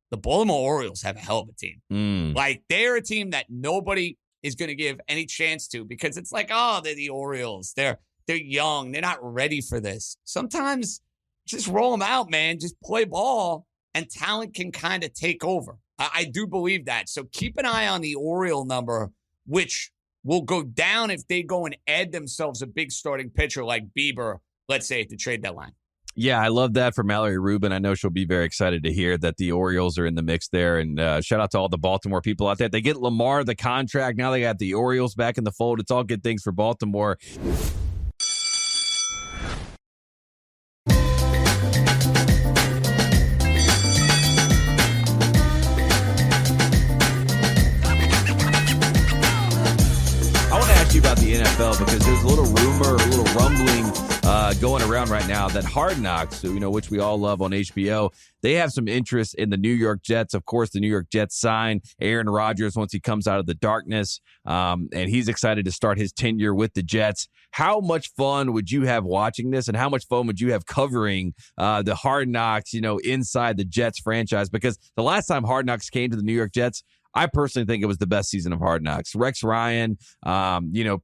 the Baltimore Orioles have a hell of a team. Like, they're a team that nobody is going to give any chance to because it's like, oh, they're the Orioles. They're young. They're not ready for this. Sometimes just roll them out, man. Just play ball, and talent can kind of take over. I do believe that. So keep an eye on the Oriole number, which will go down if they go and add themselves a big starting pitcher like Bieber, let's say, at the trade deadline. Yeah, I love that for Mallory Rubin. I know she'll be very excited to hear that the Orioles are in the mix there. And shout out to all the Baltimore people out there. They get Lamar the contract. Now they got the Orioles back in the fold. It's all good things for Baltimore. About the NFL because there's a little rumor, a little rumbling going around right now that Hard Knocks, which we all love on HBO, they have some interest in the New York Jets. Of course, the New York Jets sign Aaron Rodgers once he comes out of the darkness, and he's excited to start his tenure with the Jets. How much fun would you have watching this, and how much fun would you have covering the Hard Knocks, inside the Jets franchise? Because the last time Hard Knocks came to the New York Jets, I personally think it was the best season of Hard Knocks. Rex Ryan,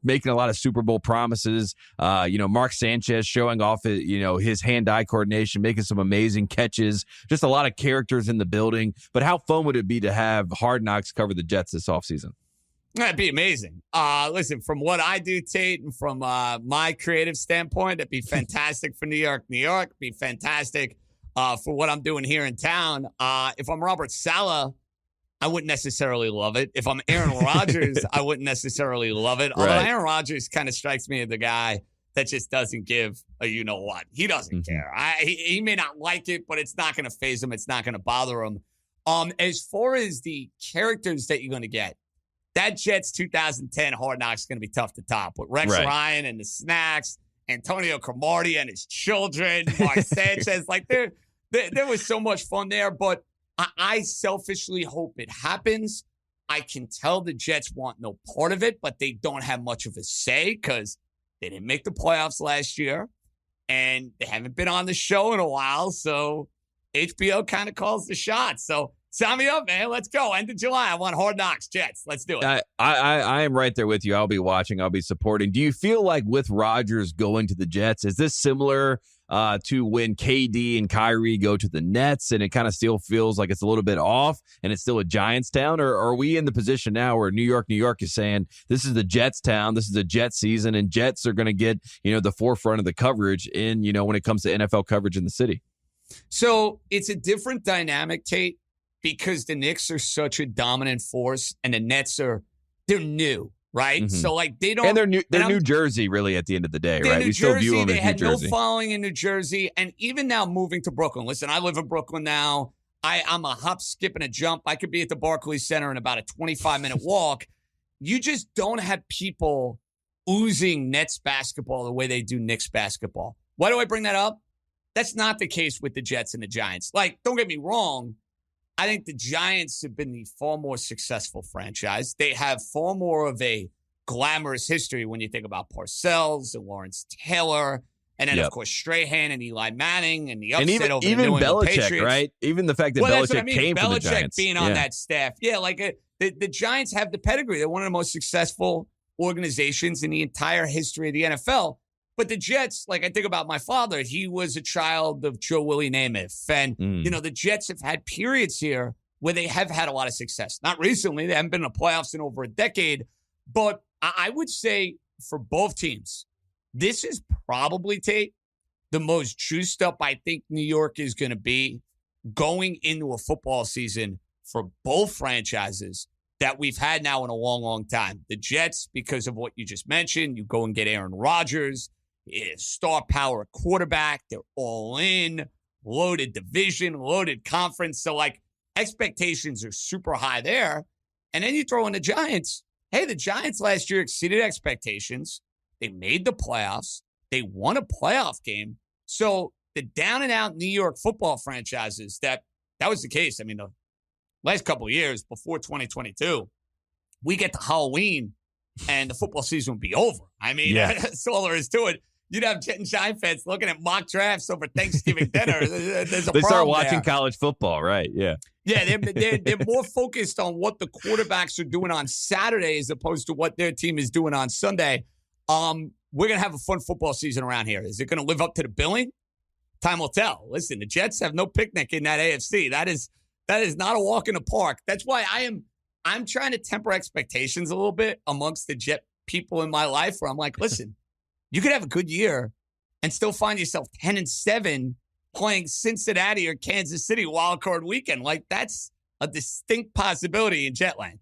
making a lot of Super Bowl promises. Mark Sanchez showing off, his hand-eye coordination, making some amazing catches. Just a lot of characters in the building. But how fun would it be to have Hard Knocks cover the Jets this offseason? That'd be amazing. Listen, from what I do, Tate, and from my creative standpoint, it'd be fantastic for New York. It'd be fantastic for what I'm doing here in town. If I'm Robert Saleh, I wouldn't necessarily love it. If I'm Aaron Rodgers, I wouldn't necessarily love it. Although Aaron Rodgers kind of strikes me as the guy that just doesn't give a you-know-what. He doesn't care. He may not like it, but it's not going to faze him. It's not going to bother him. As far as the characters that you're going to get, that Jets 2010 Hard Knocks is going to be tough to top. With Rex Ryan and the snacks, Antonio Cromartie and his children, Mark Sanchez. Like, there was so much fun there, but I selfishly hope it happens. I can tell the Jets want no part of it, but they don't have much of a say because they didn't make the playoffs last year, and they haven't been on the show in a while, so HBO kind of calls the shots. So sign me up, man. Let's go. End of July. I want Hard Knocks, Jets. Let's do it. I am right there with you. I'll be watching. I'll be supporting. Do you feel like with Rodgers going to the Jets, is this similar to when KD and Kyrie go to the Nets, and it kind of still feels like it's a little bit off and it's still a Giants town? Or are we in the position now where New York is saying this is the Jets town, this is the Jets season, and Jets are going to get, the forefront of the coverage in, when it comes to NFL coverage in the city? So it's a different dynamic, Tate, because the Knicks are such a dominant force and the Nets they're new. Right? Mm-hmm. So, they don't... And they're New Jersey, really, at the end of the day, right? We still view them as New Jersey. They had no following in New Jersey. And even now moving to Brooklyn. Listen, I live in Brooklyn now. I'm a hop, skip, and a jump. I could be at the Barclays Center in about a 25-minute walk. You just don't have people oozing Nets basketball the way they do Knicks basketball. Why do I bring that up? That's not the case with the Jets and the Giants. Don't get me wrong. I think the Giants have been the far more successful franchise. They have far more of a glamorous history when you think about Parcells and Lawrence Taylor, and then, of course, Strahan and Eli Manning and the upset over the New England Belichick, Patriots. Right? Even the fact that Belichick came from the Giants. Belichick being on that staff. Yeah, the Giants have the pedigree. They're one of the most successful organizations in the entire history of the NFL. But the Jets, I think about my father, he was a child of Joe Willie Namath. And, the Jets have had periods here where they have had a lot of success. Not recently. They haven't been in the playoffs in over a decade. But I would say for both teams, this is probably, Tate, the most juiced up I think New York is going to be going into a football season for both franchises that we've had now in a long, long time. The Jets, because of what you just mentioned, you go and get Aaron Rodgers. star power quarterback. They're all in, loaded division, loaded conference. So, like, expectations are super high there. And then you throw in the Giants. Hey, the Giants last year exceeded expectations. They made the playoffs. They won a playoff game. So the down-and-out New York football franchises, that was the case. I mean, the last couple of years before 2022, we get to Halloween and the football season would be over. I mean, that's all there is to it. You'd have Jet and Giant fans looking at mock drafts over Thanksgiving dinner. There's a they start problem watching there. college football, right? Yeah. Yeah, they're more focused on what the quarterbacks are doing on Saturday as opposed to what their team is doing on Sunday. We're going to have a fun football season around here. Is it going to live up to the billing? Time will tell. Listen, the Jets have no picnic in that AFC. That is not a walk in the park. That's why I'm trying to temper expectations a little bit amongst the Jet people in my life where I'm like, listen, you could have a good year and still find yourself 10-7 playing Cincinnati or Kansas City wildcard weekend. Like, that's a distinct possibility in Jetland.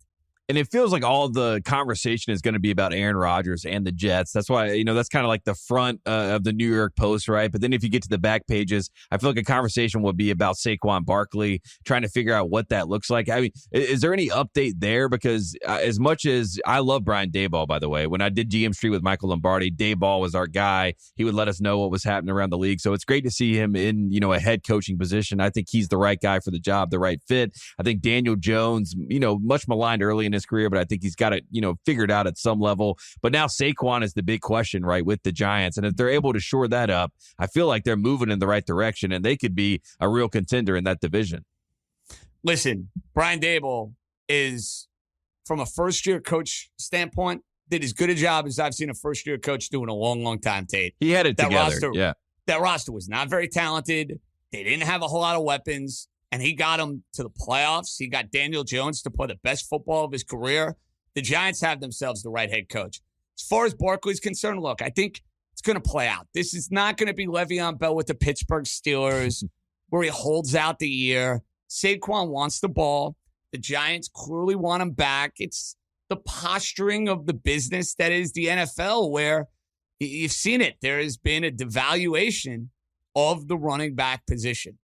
And it feels like all the conversation is going to be about Aaron Rodgers and the Jets. That's why, that's kind of like the front of the New York Post, right? But then if you get to the back pages, I feel like a conversation will be about Saquon Barkley, trying to figure out what that looks like. I mean, is there any update there? Because as much as I love Brian Daboll, by the way, when I did GM Street with Michael Lombardi, Daboll was our guy. He would let us know what was happening around the league. So it's great to see him in, a head coaching position. I think he's the right guy for the job, the right fit. I think Daniel Jones, much maligned early in his career, but I think he's got it, figured out at some level. But now Saquon is the big question, right, with the Giants. And if they're able to shore that up, I feel like they're moving in the right direction and they could be a real contender in that division. Listen, Brian Daboll is, from a first-year coach standpoint, did as good a job as I've seen a first-year coach do in a long, long time, Tate. He had it together, That roster was not very talented. They didn't have a whole lot of weapons. And he got him to the playoffs. He got Daniel Jones to play the best football of his career. The Giants have themselves the right head coach. As far as Barkley's concerned, look, I think it's going to play out. This is not going to be Le'Veon Bell with the Pittsburgh Steelers where he holds out the year. Saquon wants the ball. The Giants clearly want him back. It's the posturing of the business that is the NFL where you've seen it. There has been a devaluation of the running back position.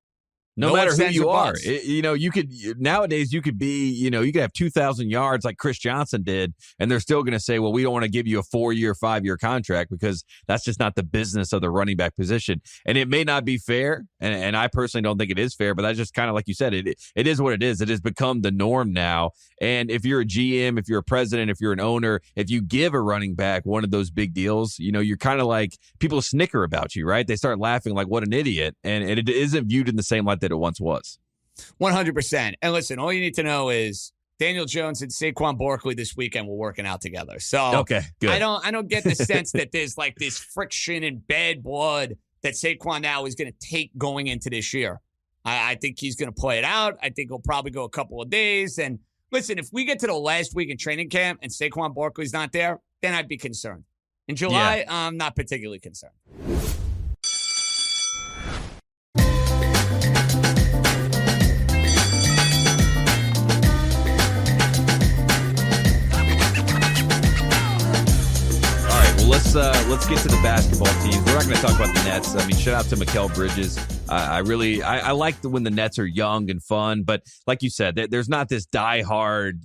No matter who you are, you could nowadays you could be, you could have 2,000 yards like Chris Johnson did, and they're still going to say, well, we don't want to give you a 4-year, 5-year contract because that's just not the business of the running back position. And it may not be fair, and I personally don't think it is fair, but that's just kind of like you said, it is what it is. It has become the norm now. And if you're a GM, if you're a president, if you're an owner, if you give a running back one of those big deals, you're kind of like, people snicker about you, right? They start laughing like, what an idiot. And it isn't viewed in the same light that it once was. 100%. And listen, all you need to know is Daniel Jones and Saquon Barkley this weekend were working out together. So okay, good. I don't get the sense that there's like this friction and bad blood that Saquon now is going to take going into this year. I think he's going to play it out. I think he'll probably go a couple of days. And listen, if we get to the last week in training camp and Saquon Barkley's not there, then I'd be concerned. In July, I'm not particularly concerned. Let's get to the basketball teams. We're not going to talk about the Nets. I mean, shout out to Mikal Bridges. I like when the Nets are young and fun, but like you said, there's not this diehard,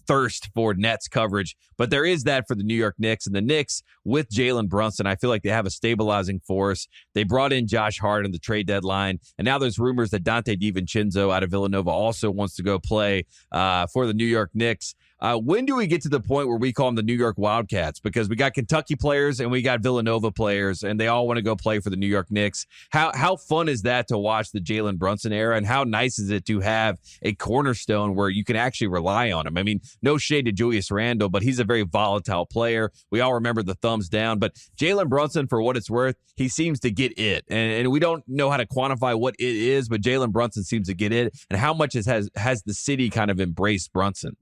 thirst for Nets coverage, but there is that for the New York Knicks. And the Knicks with Jalen Brunson, I feel like they have a stabilizing force. They brought in Josh Hart in the trade deadline, and now there's rumors that Dante DiVincenzo out of Villanova also wants to go play for the New York Knicks. When do we get to the point where we call them the New York Wildcats? Because we got Kentucky players and we got Villanova players, and they all want to go play for the New York Knicks. How fun is that to watch the Jalen Brunson era, and how nice is it to have a cornerstone where you can actually rely on him? I mean, no shade to Julius Randle, but he's a very volatile player. We all remember the thumbs down, but Jalen Brunson, for what it's worth, he seems to get it. And we don't know how to quantify what it is, but Jalen Brunson seems to get it. And how much has the city kind of embraced Brunson?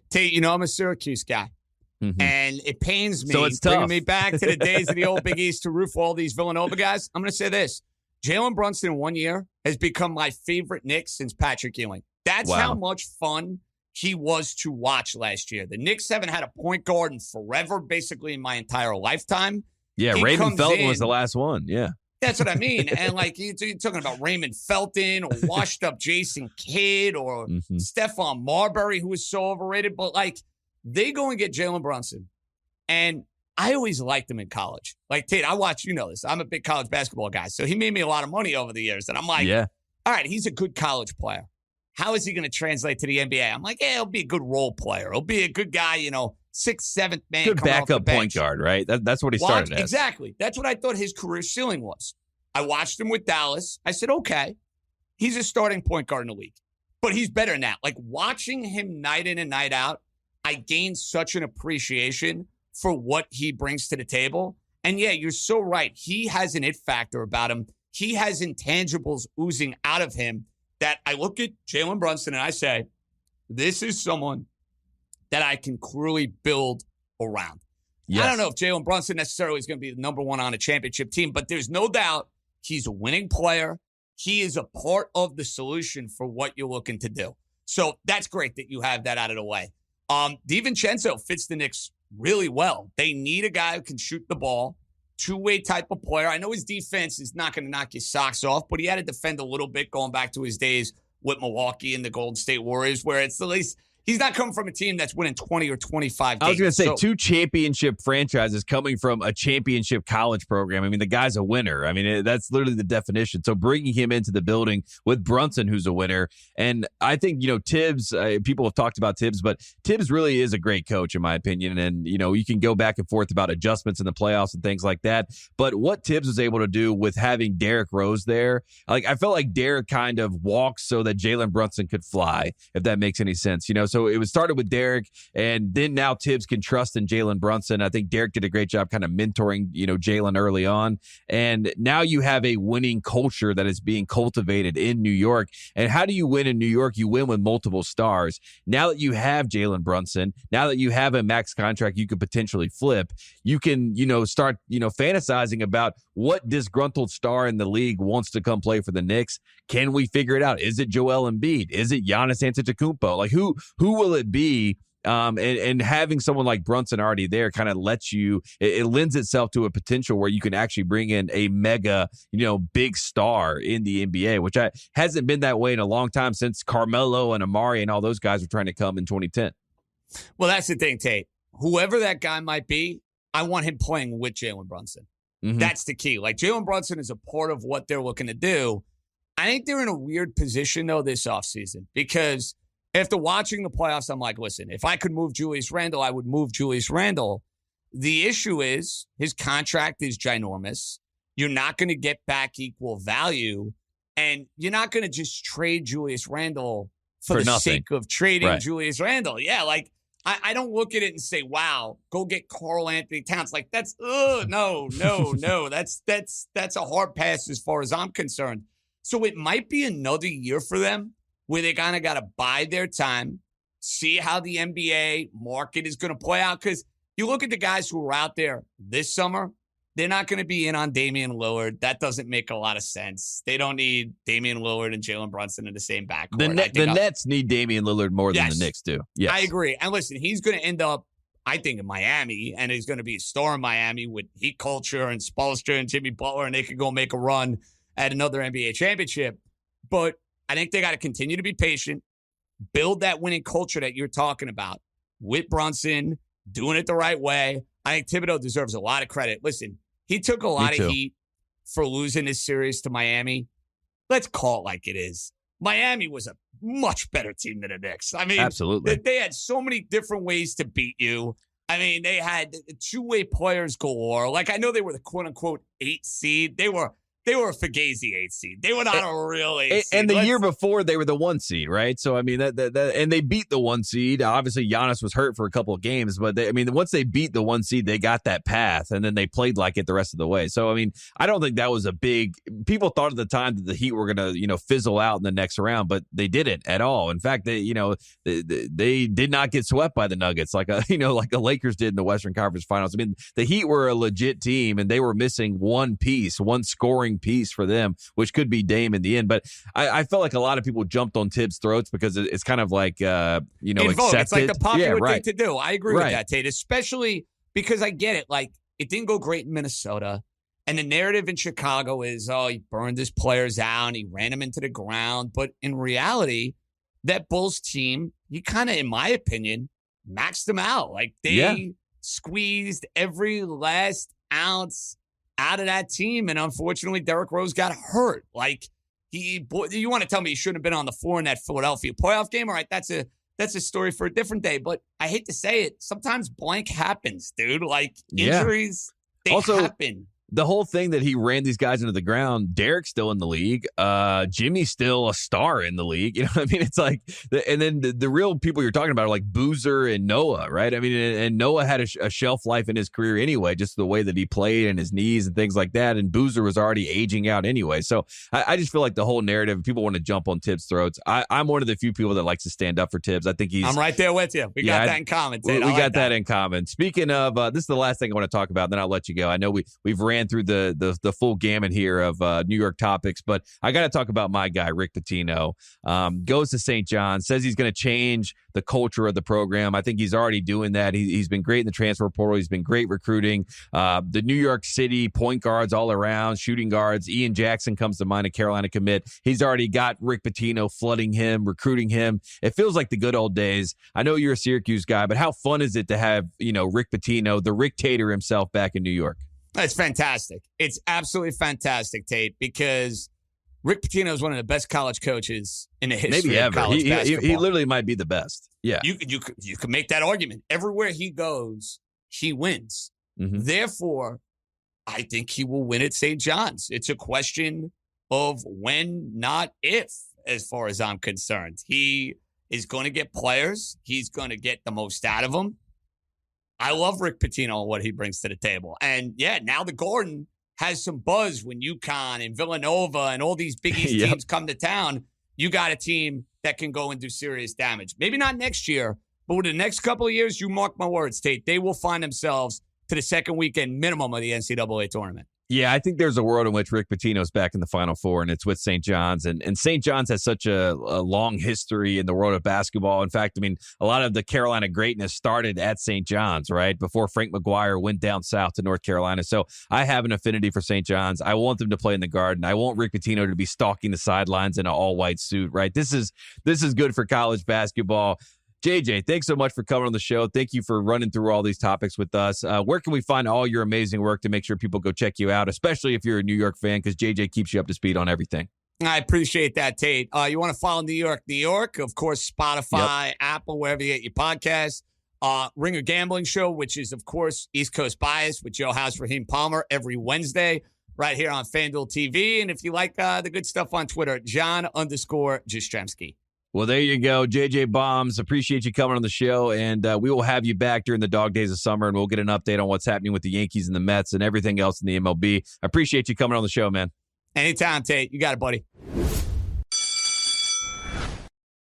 Tate, I'm a Syracuse guy. Mm-hmm. And it pains me, so it's bringing me back to the days of the old Big East to root for all these Villanova guys. I'm going to say this. Jalen Brunson in 1 year has become my favorite Knick since Patrick Ewing. That's how much fun he was to watch last year. The Knicks haven't had a point guard in forever, basically in my entire lifetime. Yeah, He Raymond comes Felton in- was the last one. Yeah. That's what I mean. And like you're talking about Raymond Felton or washed up Jason Kidd or Stephon Marbury, who was so overrated. But like they go and get Jalen Brunson. And I always liked him in college. Like Tate, I watch, you know this. I'm a big college basketball guy. So he made me a lot of money over the years. And I'm like, all right, he's a good college player. How is he going to translate to the NBA? I'm like, he'll be a good role player. He'll be a good guy, 6th, 7th man. Good backup point guard, right? That's what he started as. Exactly. That's what I thought his career ceiling was. I watched him with Dallas. I said, okay, he's a starting point guard in the league. But he's better than that. Like watching him night in and night out, I gained such an appreciation for what he brings to the table. And yeah, you're so right. He has an it factor about him. He has intangibles oozing out of him that I look at Jalen Brunson and I say, this is someone that I can clearly build around. Yes. I don't know if Jalen Brunson necessarily is going to be the number one on a championship team, but there's no doubt he's a winning player. He is a part of the solution for what you're looking to do. So that's great that you have that out of the way. DiVincenzo fits the Knicks really well. They need a guy who can shoot the ball, two-way type of player. I know his defense is not going to knock your socks off, but he had to defend a little bit going back to his days with Milwaukee and the Golden State Warriors, where it's at least he's not coming from a team that's winning 20 or 25 games. I was going to say, two championship franchises coming from a championship college program. I mean, the guy's a winner. I mean, that's literally the definition. So bringing him into the building with Brunson, who's a winner. And I think, Tibbs, people have talked about Tibbs, but Tibbs really is a great coach, in my opinion. And, you can go back and forth about adjustments in the playoffs and things like that. But what Tibbs was able to do with having Derrick Rose there, I felt like Derrick kind of walked so that Jalen Brunson could fly, if that makes any sense. So it was started with Derrick, and then now Tibbs can trust in Jalen Brunson. I think Derrick did a great job kind of mentoring, Jalen early on. And now you have a winning culture that is being cultivated in New York. And how do you win in New York? You win with multiple stars. Now that you have Jalen Brunson, now that you have a max contract you could potentially flip, you can, start, fantasizing about what disgruntled star in the league wants to come play for the Knicks. Can we figure it out? Is it Joel Embiid? Is it Giannis Antetokounmpo? Like who will it be? And having someone like Brunson already there kind of lets you, it lends itself to a potential where you can actually bring in a mega, big star in the NBA, which hasn't been that way in a long time since Carmelo and Amari and all those guys were trying to come in 2010. Well, that's the thing, Tate. Whoever that guy might be, I want him playing with Jalen Brunson. Mm-hmm. That's the key. Like Jalen Brunson is a part of what they're looking to do. I think they're in a weird position, though, this offseason because after watching the playoffs, I'm like, listen, if I could move Julius Randle, I would move Julius Randle. The issue is his contract is ginormous. You're not going to get back equal value, and you're not going to just trade Julius Randle for the nothing. sake of trading Julius Randle. Yeah, like I don't look at it and say, wow, go get Karl Anthony Towns. Like that's no. That's a hard pass as far as I'm concerned. So it might be another year for them where they kind of got to bide their time, see how the NBA market is going to play out. Because you look at the guys who are out there this summer, they're not going to be in on Damian Lillard. That doesn't make a lot of sense. They don't need Damian Lillard and Jalen Brunson in the same backcourt. The Nets need Damian Lillard more than the Knicks do. Yes. I agree. And listen, he's going to end up, I think, in Miami, and he's going to be a star in Miami with Heat culture and Spoelstra and Jimmy Butler, and they could go make a run at another NBA championship. But I think they got to continue to be patient, build that winning culture that you're talking about with Brunson, doing it the right way. I think Thibodeau deserves a lot of credit. Listen, he took a lot of heat for losing this series to Miami. Let's call it like it is. Miami was a much better team than the Knicks. I mean, absolutely. They had so many different ways to beat you. I mean, they had two-way players galore. Like, I know they were the quote-unquote 8th seed. They were a Fugazi 8th seed. They were not a real 8th seed. And the year before, they were the 1 seed, right? So, I mean, and they beat the 1 seed. Obviously, Giannis was hurt for a couple of games, but once they beat the 1 seed, they got that path, and then they played like it the rest of the way. So, I mean, I don't think that was a big – people thought at the time that the Heat were going to, fizzle out in the next round, but they didn't at all. In fact, they did not get swept by the Nuggets like the Lakers did in the Western Conference Finals. I mean, the Heat were a legit team, and they were missing one scoring piece for them, which could be Dame in the end. But I felt like a lot of people jumped on Tibbs' throats because it's kind of like, accepted. It's like the popular thing to do. I agree with that, Tate, especially because I get it. Like, It didn't go great in Minnesota. And the narrative in Chicago is, oh, he burned his players out. He ran them into the ground. But in reality, that Bulls team, he kind of, in my opinion, maxed them out. Like they squeezed every last ounce out of that team. And unfortunately, Derrick Rose got hurt. Like you want to tell me he shouldn't have been on the floor in that Philadelphia playoff game? All right, that's a story for a different day. But I hate to say it, sometimes blank happens, dude. Like injuries, they happen. The whole thing that he ran these guys into the ground, Derek's still in the league. Jimmy's still a star in the league. You know what I mean? It's like, and then the real people you're talking about are like Boozer and Noah, right? I mean, and Noah had a shelf life in his career anyway, just the way that he played and his knees and things like that. And Boozer was already aging out anyway. So I just feel like the whole narrative, people want to jump on Tibbs' throats. I'm one of the few people that likes to stand up for Tibbs. I think I'm right there with you. We got that in common. We got that in common. Speaking of, this is the last thing I want to talk about, then I'll let you go. I know we've ran through the full gamut here of New York topics, but I got to talk about my guy, Rick Pitino. Goes to St. John's, says he's going to change the culture of the program. I think he's already doing that. He's been great in the transfer portal. He's been great recruiting. The New York City point guards all around, shooting guards. Ian Jackson comes to mind, a Carolina commit. He's already got Rick Pitino flooding him, recruiting him. It feels like the good old days. I know you're a Syracuse guy, but how fun is it to have, Rick Pitino, the Rick Tater himself, back in New York? It's fantastic. It's absolutely fantastic, Tate, because Rick Pitino is one of the best college coaches in the history of college basketball. He literally might be the best. Yeah. You could make that argument. Everywhere he goes, he wins. Mm-hmm. Therefore, I think he will win at St. John's. It's a question of when, not if, as far as I'm concerned. He is going to get players. He's going to get the most out of them. I love Rick Pitino and what he brings to the table. And, now the Garden has some buzz when UConn and Villanova and all these Big East teams come to town. You got a team that can go and do serious damage. Maybe not next year, but with the next couple of years, you mark my words, Tate, they will find themselves to the second weekend minimum of the NCAA tournament. Yeah, I think there's a world in which Rick Pitino's back in the Final Four, and it's with St. John's. And St. John's has such a long history in the world of basketball. In fact, I mean, a lot of the Carolina greatness started at St. John's, right, before Frank McGuire went down south to North Carolina. So I have an affinity for St. John's. I want them to play in the Garden. I want Rick Pitino to be stalking the sidelines in an all-white suit, right? This is good for college basketball. JJ, thanks so much for coming on the show. Thank you for running through all these topics with us. Where can we find all your amazing work to make sure people go check you out, especially if you're a New York fan, because JJ keeps you up to speed on everything. I appreciate that, Tate. You want to follow New York, of course, Spotify, Apple, wherever you get your podcasts. Ringer Gambling Show, which is, of course, East Coast Bias with Joe House, Raheem Palmer, every Wednesday right here on FanDuel TV. And if you like the good stuff on Twitter, John_Jastremski. Well, there you go. JJ Bombs, appreciate you coming on the show, and we will have you back during the dog days of summer, and we'll get an update on what's happening with the Yankees and the Mets and everything else in the MLB. I appreciate you coming on the show, man. Anytime, Tate. You got it, buddy.